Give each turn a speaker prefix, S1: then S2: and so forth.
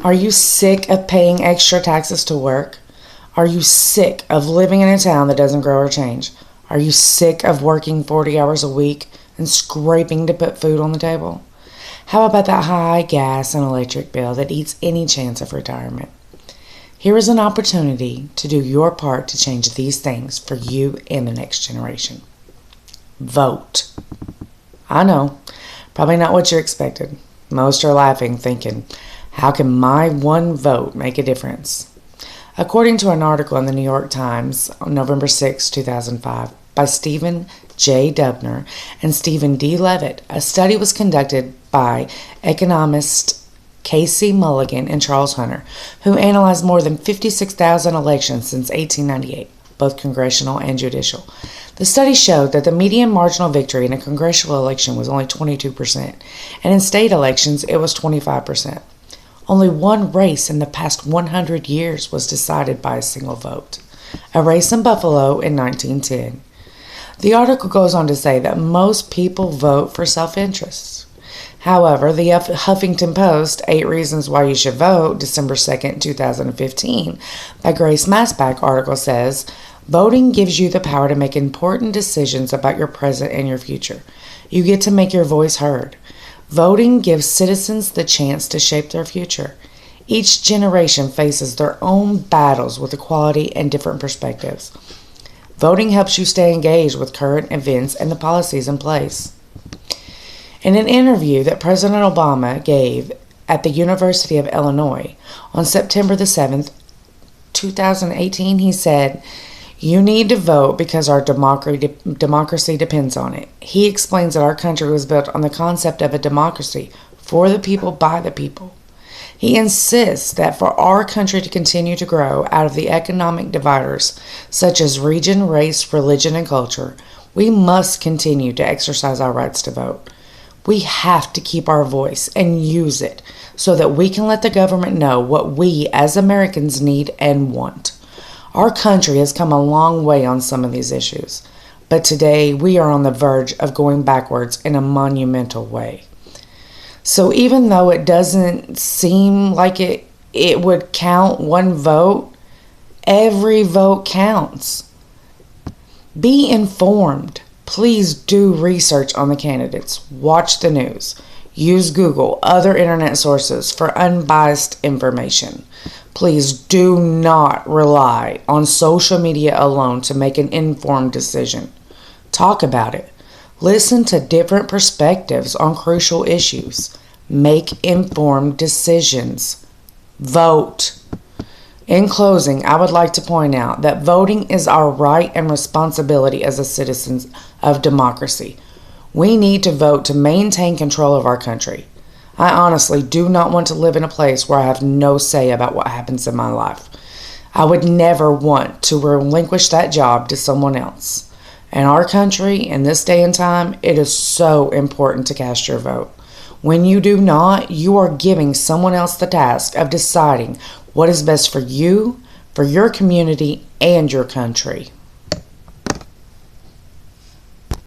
S1: Are you sick of paying extra taxes to work? Are you sick of living in a town that doesn't grow or change? Are you sick of working 40 hours a week and scraping to put food on the table? How about that high gas and electric bill that eats any chance of retirement? Here is an opportunity to do your part to change these things for you and the next generation. Vote. I know, probably not what you expected. Most are laughing, thinking, how can my one vote make a difference? According to an article in the New York Times on November 6, 2005, by Stephen J. Dubner and Stephen D. Levitt, a study was conducted by economists Casey Mulligan and Charles Hunter, who analyzed more than 56,000 elections since 1898, both congressional and judicial. The study showed that the median marginal victory in a congressional election was only 22%, and in state elections it was 25%. Only one race in the past 100 years was decided by a single vote, a race in Buffalo in 1910. The article goes on to say that most people vote for self-interest. However, the Huffington Post 8 Reasons Why You Should Vote, December 2nd, 2015, by Grace Masbach article says, voting gives you the power to make important decisions about your present and your future. You get to make your voice heard. Voting gives citizens the chance to shape their future. Each generation faces their own battles with equality and different perspectives. Voting helps you stay engaged with current events and the policies in place. In an interview that President Obama gave at the University of Illinois on September the 7th, 2018, he said, "You need to vote because our democracy depends on it." He explains that our country was built on the concept of a democracy for the people, by the people. He insists that for our country to continue to grow out of the economic dividers, such as region, race, religion, and culture, we must continue to exercise our rights to vote. We have to keep our voice and use it so that we can let the government know what we as Americans need and want. Our country has come a long way on some of these issues, but today we are on the verge of going backwards in a monumental way. So even though it doesn't seem like it would count one vote, every vote counts. Be informed. Please do research on the candidates. Watch the news. Use Google, other internet sources for unbiased information. Please do not rely on social media alone to make an informed decision. Talk about it. Listen to different perspectives on crucial issues. Make informed decisions. Vote. In closing, I would like to point out that voting is our right and responsibility as citizens of democracy. We need to vote to maintain control of our country. I honestly do not want to live in a place where I have no say about what happens in my life. I would never want to relinquish that job to someone else. In our country, in this day and time, it is so important to cast your vote. When you do not, you are giving someone else the task of deciding what is best for you, for your community, and your country.